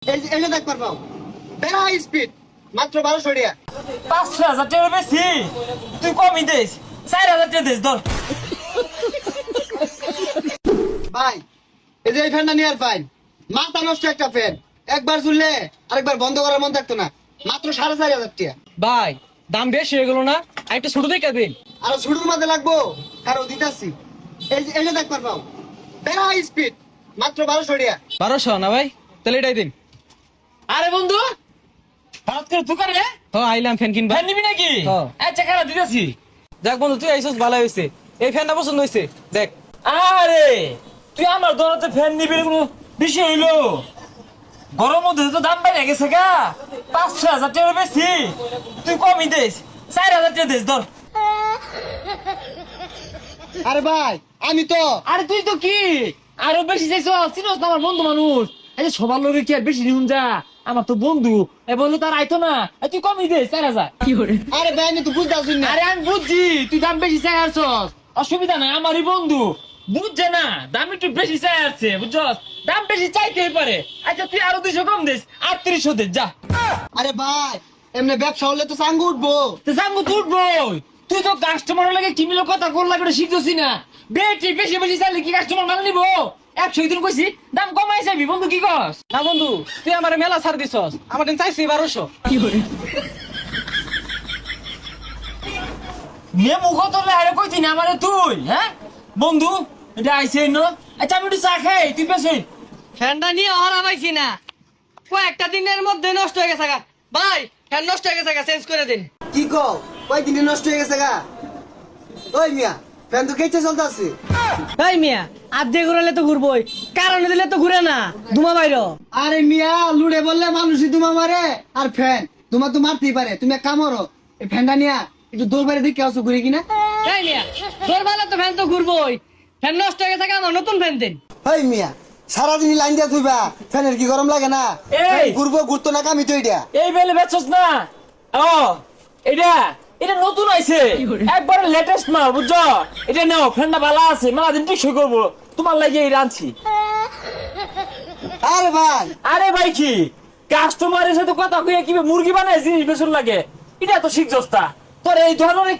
এই যে দেখ পারবাও বেড়া স্পিড মাত্র 1200 টাকা। 5,000 টাকা বেশি তুই কমই দিস, 4,000 টাকা দিস ধর। ভাই এই যে এই ফ্যানটা নিয়ে আর ফাইন মাথা নষ্ট একটা ফ্যান, একবার ঝুললে আরেকবার বন্ধ করার মন থাকতো না, মাত্র 4,500 টাকা। ভাই দাম বেশি হয়ে গেল না, একটা ছোট দেখে দিন। আর ছুটুর মধ্যে লাগবো কারো দিতাছি। এই যে দেখ পারবাও বেড়া স্পিড মাত্র 1200 টাকা। 1200 না ভাই, তাহলে এটাই দিন। আরে বন্ধু হঠাৎ করে দোকানে আইলাম ফ্যান কিনবা। ফ্যান নিবি নাকি? হ্যাঁ। আচ্ছা খারাপ দিতেছি। দেখ বন্ধু তুই আইসস ভালো হয়েছে, এই ফ্যানটা পছন্দ হয়েছে দেখ। আরে তুই আমার দোকানে ফ্যান নিবি কোনো বিষয় হইলো? গরম মধ্যে তো দাম বাইরে গেছে গা, 5,000 টাকা বেশি তুই কমই দিস, 4,000 টাকা দিস ধর। আরে ভাই আমি তো আরে তুই তো কি আরো বেশি চাইছো, চিনোস না আমার বন্ধু মানুষ, এই যে সবার লোকে কি আর বেশি নিউন যা, আমার তো বন্ধু এ বললো তার আইতো না, তুই কমই দে 4,000। আরে ভাই আমি তো বুঝতে না। আরে আমি বুঝছি তুই দাম বেশি চাই আসছস, অসুবিধা নাই, আমারই বন্ধু বুঝছে না দাম একটু বেশি চাই আসছে, বুঝছস দাম বেশি চাইতেই পারে। আচ্ছা তুই আরো 200 কম দিস, 3800 দে যা। আরে ভাই এমনি ব্যবসা হলে তো সাঙ্গ উঠবো। তো সামু তুই বই, তুই তো কাস্টমার লাগে কি মিলো কথা কল লাগে শিখছিস না, বেশি বেশি বেশি চাইলে কি কাস্টমার মাল নিবো? 100 দিন কইছি দাম কমাই চাইবি বন্ধু, কি কস? না বন্ধু তুই আমার মেলা ছাড় দিছস, আমার দিন চাইছি 1200। মেমু কত লাগে কইতি না আমারে তুই, হ্যাঁ বন্ধু এটা আইছে ন। আচ্ছা আমি একটু চা খাই, তুই পেছন। ফ্যানটা নিয়ে হারা পাইছি না, কয়েকটা দিনের মধ্যে নষ্ট হয়ে গেছে গা। ভাই ফ্যান নষ্ট হয়ে গেছে গা, চেঞ্জ করে দিন। কি কও কয়দিনে নষ্ট হয়ে গেছে গা? ওই মিয়া ফ্যান তো কেচে চলতে আছে। এই মিয়া আর দিয়ে ঘুরালে তো ঘুরবই, কারণে দিলে তো ঘুরে না, ধুমা বাইরো। আরে মিয়া লুড়ে বললে মানুষই তোমার মারে, আর ফ্যান তোমার তো মারতেই পারে। তুমি এক কাম করো এই ফ্যানটা নিয়া একটু দৌড় বাইরে দিকে আসো ঘুরে কিনা। এই মিয়া তোর বেলা তো ফ্যান তো ঘুরবই, ফ্যান নষ্ট হয়ে গেছে গা, আমার নতুন ফ্যান দিন। ওই মিয়া সারাদিন লাইন দিয়া থইবা, ফ্যানের কি গরম লাগে না? এই! ঘুরবো ঘুরতো না কামি তো এটা। এই বেলে বেচছস না? ও এটা এটা নতুন আইছে, একবারে লেটেস্ট মাল, বুঝছো? এটা নাও, ফ্যানটা ভালো আছে, মেলা দিন টিকসই করবো, তোমার লাগে এই রাঁধছি। আরে ভাই আরে ভাই কি কাস্টমারের সাথে কথা কইয়া কি মুরগি বানায় জিনিস বেচন লাগে, এটা তো শিখছস্তা। তোর এই ধরনের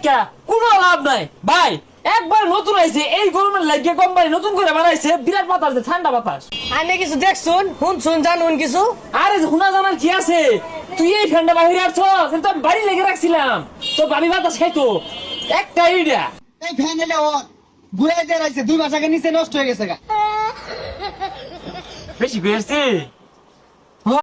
কোনো লাভ নাই ভাই, একবার নতুন আইছে এই গরমের লাগিয়ে কোম্পানি নতুন করে বানাইছে, বিরাট বাতাস দে, ঠান্ডা বাতাস। আমি কিছু দেখছুন শুনছুন জানুন কিছু? আরে হুনা জানার কি আছে, তুই এই ফ্যানটা বাহিরে আসছস, কিন্তু আমি বাড়ি লেগে রাখছিলাম, তো ভাবি বাতাস খাইতো একটা এইটা। এই ফ্যান এলে ওর ঘুরে দিয়ে রাখছে 2 মাস আগে নিচে নষ্ট হয়ে গেছে গা। বেশি বেরছে